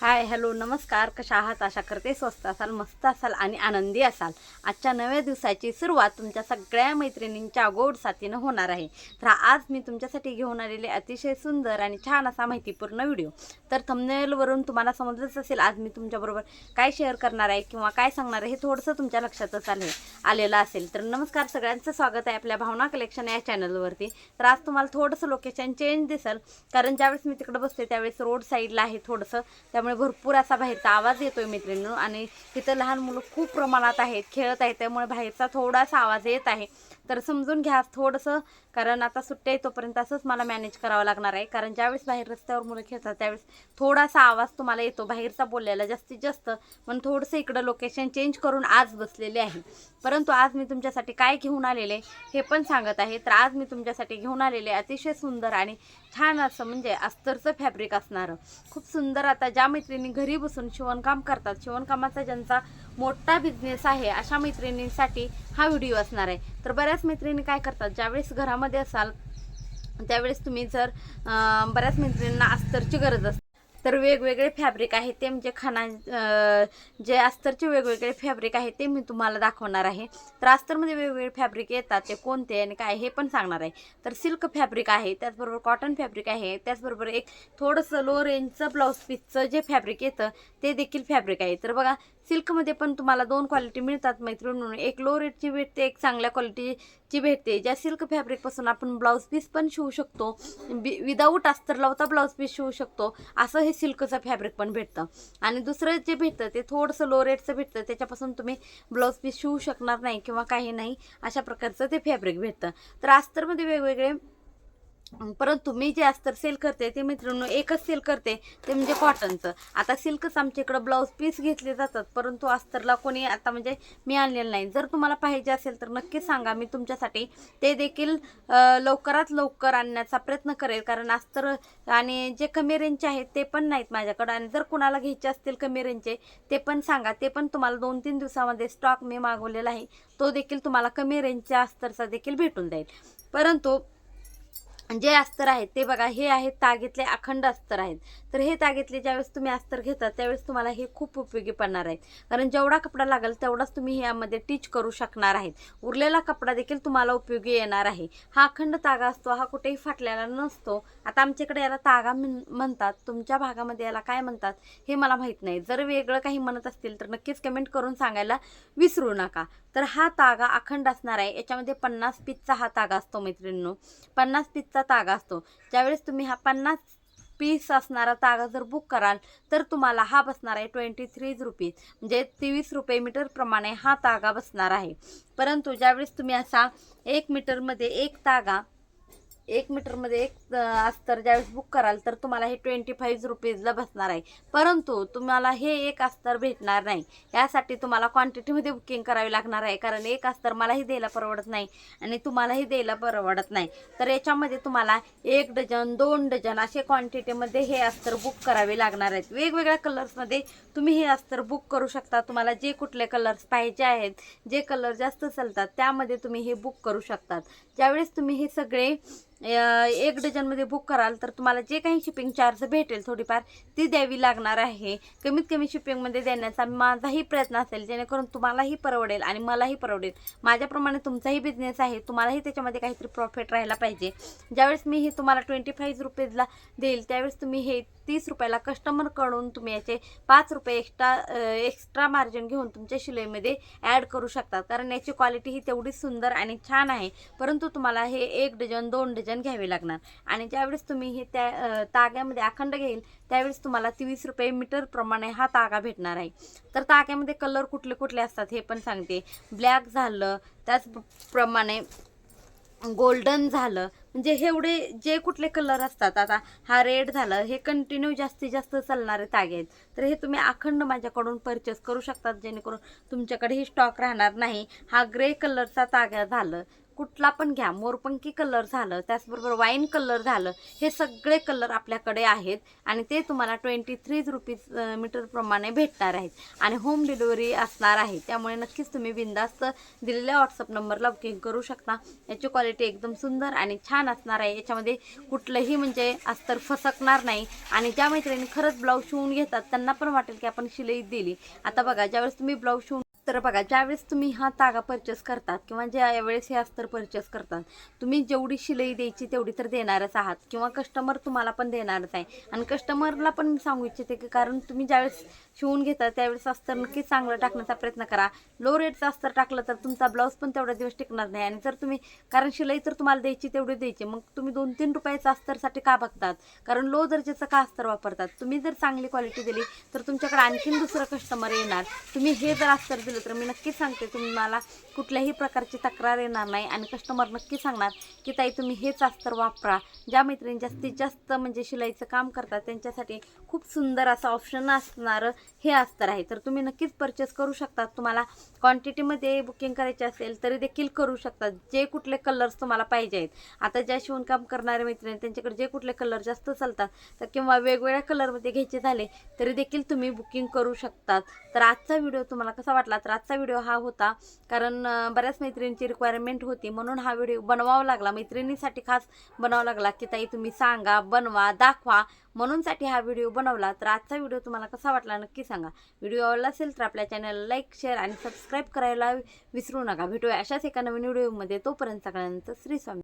Hi hello नमस्कार. कशा आहात? आशा करते स्वस्त असाल, मस्त असाल आणि आनंदी असाल. आजच्या नव्या दिवसाची सुरुवात तुमच्या सगळ्या मैत्रिणींच्या गोड साथीनं होणार आहे. तर आज मी तुमच्यासाठी घेऊन आलेले अतिशय सुंदर आणि छान असा माहितीपूर्ण व्हिडिओ. तर थंबनेलवरून तुम्हाला समजलंच असेल आज मी तुमच्याबरोबर काय शेअर करणार आहे किंवा काय सांगणार आहे हे थोडंसं तुमच्या लक्षातच आलेलं असेल. तर नमस्कार, सगळ्यांचं स्वागत आहे आपल्या भावना कलेक्शन या चॅनलवरती. तर आज तुम्हाला थोडंसं लोकेशन चेंज दिसेल, कारण ज्यावेळेस मी तिकडे बसते त्यावेळेस रोड साईडला आहे थोडंसं, त्यामुळे भरपूर असा बाहेरचा आवाज येतोय मित्रांनो. आणि तिथं लहान मुलं खूप प्रमाणात आहेत, खेळत आहेत, त्यामुळे बाहेरचा थोडासा आवाज येत आहे. तर समजून घ्या थोडंसं, कारण आता सुट्ट्या तोपर्यंत असंच मला मॅनेज करावं लागणार आहे. कारण ज्यावेळेस बाहेर रस्त्यावर मुलं खेळतात त्यावेळेस थोडासा आवाज तुम्हाला येतो बाहेरचा बोललेला जास्तीत जास्त, म्हणून थोडंसं इकडं लोकेशन चेंज करून आज बसलेले आहे. परंतु आज मी तुमच्यासाठी काय घेऊन आलेले हे पण सांगत आहे. तर आज मी तुमच्यासाठी घेऊन आलेले अतिशय सुंदर आणि छान असं म्हणजे अस्तरचं फॅब्रिक असणारं खूप सुंदर. आता ज्या मैत्रिणी घरी बसून शिवणकाम करतात, शिवणकामाचा ज्यांचा मोठा बिझनेस आहे, अशा मैत्रिणींसाठी हा व्हिडिओ असणार आहे. तर बऱ्याच मैत्रिणी काय करतात, ज्यावेळेस घरामध्ये असाल त्यावेळेस तुम्ही जर बऱ्याच मैत्रिणींना अस्तरची गरज असते, तर वेगवेगळे फॅब्रिक आहे ते म्हणजे जे अस्तरचे वेगवेगळे फॅब्रिक आहे ते मी तुम्हाला दाखवणार आहे. तर अस्तरमध्ये वेगवेगळे फॅब्रिक येतात, ते कोणते आणि काय हे पण सांगणार आहे. तर सिल्क फॅब्रिक आहे, त्याचबरोबर कॉटन फॅब्रिक आहे, त्याचबरोबर एक थोडंसं लो रेंजचं ब्लाऊज पीसचं जे फॅब्रिक येतं ते देखील फॅब्रिक आहे. तर बघा, सिल्कमध्ये पण तुम्हाला दोन क्वालिटी मिळतात मैत्रिणींनो, एक लो रेटची भेटते, एक चांगल्या क्वालिटीची भेटते. ज्या सिल्क फॅब्रिकपासून आपण ब्लाऊज पीस पण शिवू शकतो, विदाऊट अस्तर लावता ब्लाऊज पीस शिवू शकतो, असं हे सिल्कचं फॅब्रिक पण भेटतं. आणि दुसरं जे भेटतं ते थोडंसं लो रेटचं भेटतं, त्याच्यापासून तुम्ही ब्लाऊज पीस शिवू शकणार नाही किंवा काही नाही, अशा प्रकारचं ते फॅब्रिक भेटतं. तर अस्तरमध्ये वेगवेगळे, परंतु मी जे अस्तर सेल करते ते मित्रांनो एकच सेल करते, ते म्हणजे कॉटनचं. आता सिल्कच आमच्या इकडं ब्लाऊज पीस घेतले जातात, परंतु अस्तरला कोणी आता म्हणजे मी आणलेलं नाही. जर तुम्हाला पाहिजे असेल तर नक्कीच सांगा, मी तुमच्यासाठी ते देखील लवकरात लवकर आणण्याचा प्रयत्न करेल. कारण अस्तर आणि जे कमी रेंजचे आहेत ते पण नाहीत माझ्याकडं, आणि जर कुणाला घ्यायचे असतील कमी रेंजचे ते पण सांगा, ते पण तुम्हाला 2-3 दिवसामध्ये स्टॉक मी मागवलेला आहे, तो देखील तुम्हाला कमी रेंजच्या अस्तरचा देखील भेटून जाईल. परंतु जे अस्तर आहेत ते बघा, हे आहेत तागेतले अखंड अस्तर आहेत. तर हे तागेतले ज्यावेळेस तुम्ही अस्तर घेतात त्यावेळेस तुम्हाला हे खूप उपयोगी पडणार आहेत, कारण जेवढा कपडा लागेल तेवढाच तुम्ही यामध्ये टीच करू शकणार आहेत. उरलेला कपडा देखील तुम्हाला उपयोगी येणार आहे. हा अखंड तागा असतो, हा कुठेही फाटलेला नसतो. आता आमच्याकडे याला तागा म्हणतात, तुमच्या भागामध्ये याला काय म्हणतात हे मला माहीत नाही. जर वेगळं काही म्हणत असतील तर नक्कीच कमेंट करून सांगायला विसरू नका. तर हा तागा अखंड असणार आहे. याच्यामध्ये 50 पीसचा हा तागा असतो मैत्रिणींनो, 50 पीसचा तागा असतो. ज्यावेळेस तुम्ही हा 50 पीस असणारा तागा जर बुक कराल तर तुम्हाला हा बसणार आहे 23 रुपीज, म्हणजे 23 रुपये मीटर प्रमाणे हा तागा बसणार आहे. परंतु ज्यावेळेस तुम्ही असा 1 मीटरमध्ये एक अस्तर ज्यावेळेस बुक कराल तर तुम्हाला हे 25 रुपीजला बसणार आहे. परंतु तुम्हाला हे एक अस्तर भेटणार नाही, यासाठी तुम्हाला क्वांटिटीमध्ये बुकिंग करावी लागणार आहे. कारण एक अस्तर मलाही द्यायला परवडत नाही आणि तुम्हालाही द्यायला परवडत नाही. तर याच्यामध्ये तुम्हाला 1 डझन 2 डझन असे क्वांटिटीमध्ये हे अस्तर बुक करावे लागणार आहेत. वेगवेगळ्या कलर्समध्ये तुम्ही हे अस्तर बुक करू शकता. तुम्हाला जे कुठले कलर्स पाहिजे आहेत, जे कलर जास्त चालतात त्यामध्ये तुम्ही हे बुक करू शकतात. ज्यावेळेस तुम्ही हे सगळे 1 डझनमध्ये बुक कराल तर तुम्हाला जे काही शिपिंग चार्ज भेटेल थोडीफार ती द्यावी लागणार आहे. कमीत कमी शिपिंगमध्ये देण्याचा माझाही प्रयत्न असेल, जेणेकरून तुम्हालाही परवडेल आणि मलाही परवडेल. माझ्याप्रमाणे तुमचाही बिझनेस आहे, तुम्हालाही त्याच्यामध्ये काहीतरी प्रॉफिट राहायला पाहिजे. ज्यावेळेस मी हे तुम्हाला 25 रुपीजला देईल त्यावेळेस तुम्ही हे 30 रुपयाला कस्टमरकडून तुम्ही याचे 5 रुपये एक्स्ट्रा मार्जिन घेऊन तुमच्या शिलाईमध्ये ॲड करू शकतात. कारण याची क्वालिटी ही तेवढी सुंदर आणि छान आहे. परंतु तुम्हाला हे 1 डझन 2 डझन घ्यावे लागणार. आणि ज्यावेळेस तुम्ही हे त्या ताग्यामध्ये अखंड घेईल त्यावेळेस तुम्हाला 23 रुपये मीटर प्रमाणे हा तागा भेटणार आहे. तर ताग्यामध्ये कलर कुठले कुठले असतात हे पण सांगते. ब्लॅक झालं, त्याचप्रमाणे गोल्डन झालं, म्हणजे एवढे जे कुठले कलर असतात. आता हा रेड झालं, हे कंटिन्यू जास्तीत जास्त चालणारे तागे आहेत. तर हे तुम्ही अखंड माझ्याकडून परचेस करू शकतात, जेणेकरून तुमच्याकडे ही स्टॉक राहणार नाही. हा ग्रे कलरचा तागा झालं, कुठला पण घ्या, मोरपंखी कलर झालं, त्याचबरोबर वाईन कलर झालं, हे सगळे कलर आपल्याकडे आहेत आणि ते तुम्हाला 23 रुपीज मीटरप्रमाणे भेटणार आहेत आणि होम डिलिव्हरी असणार आहे. त्यामुळे नक्कीच तुम्ही बिनधास्त दिलेल्या व्हॉट्सअप नंबरला बुकिंग करू शकता. याची क्वालिटी एकदम सुंदर आणि छान असणार आहे. याच्यामध्ये कुठलंही म्हणजे अस्तर फसकणार नाही आणि ज्या मैत्रिणी खरंच ब्लाऊज शिवून घेतात त्यांना पण वाटेल की आपण शिलाई दिली. आता बघा, ज्यावेळेस तुम्ही ब्लाऊज शिवून ज्यावेळेस तुम्ही हा तागा परचेस करतात किंवा ज्यावेळेस हे अस्तर परचेस करतात, तुम्ही जेवढी शिलाई द्यायची तेवढी तर देणारच आहात किंवा कस्टमर तुम्हाला पण देणारच आहे. आणि कस्टमरला पण मी सांगू इच्छिते की कारण तुम्ही ज्यावेळेस शिवून घेता त्यावेळेस अस्तर नक्कीच चांगलं टाकण्याचा प्रयत्न करा. लो रेटचं अस्तर टाकलं तर तुमचा ब्लाऊज पण तेवढा दिवस टिकणार नाही आणि जर तुम्ही कारण शिलाई तर तुम्हाला द्यायची तेवढी द्यायची, मग तुम्ही 2-3 रुपयाचं अस्तरसाठी का बघतात? कारण लो दर्जाचं का अस्तर वापरतात? तुम्ही जर चांगली क्वालिटी दिली तर तुमच्याकडे आणखीन दुसरं कस्टमर येणार. तुम्ही हे जर अस्तर दिलं तर मी नक्कीच सांगते तुम्हाला कुठल्याही प्रकारची तक्रार येणार नाही आणि कस्टमर नक्की सांगणार की ताई तुम्ही हेच अस्तर वापरा. ज्या मैत्रिणी जास्तीत जास्त म्हणजे शिलाईचं काम करतात त्यांच्यासाठी खूप सुंदर असं ऑप्शन असणारं हे अस्तर आहे. तर तुम्ही नक्कीच परचेस करू शकता. तुम्हाला क्वांटिटीमध्ये बुकिंग करायचे असेल तरी देखील करू शकतात. जे कुठले कलर्स तुम्हाला पाहिजे आहेत, आता ज्या शिवणकाम करणारे मैत्रिणी त्यांच्याकडे जे कुठले कलर जास्त चालतात तर किंवा वेगवेगळ्या कलरमध्ये घ्यायचे झाले तरी देखील तुम्ही बुकिंग करू शकतात. तर आजचा व्हिडिओ तुम्हाला कसा वाटला? तर आजचा व्हिडिओ हा होता कारण बऱ्याच मैत्रिणींची रिक्वायरमेंट होती म्हणून हा व्हिडिओ बनवावा लागला. मैत्रिणीसाठी खास बनवावा लागला की ताई तुम्ही सांगा, बनवा, दाखवा म्हणूनसाठी हा व्हिडिओ बनवला. तर आजचा व्हिडिओ तुम्हाला कसा वाटला नक्की सांगा. व्हिडिओ आवडला असेल तर आपल्या चॅनलला लाईक, शेअर आणि सबस्क्राईब करायला विसरू नका. भेटूया अशाच एका नवीन व्हिडिओमध्ये. तोपर्यंत सगळ्यांचं श्री स्वामी.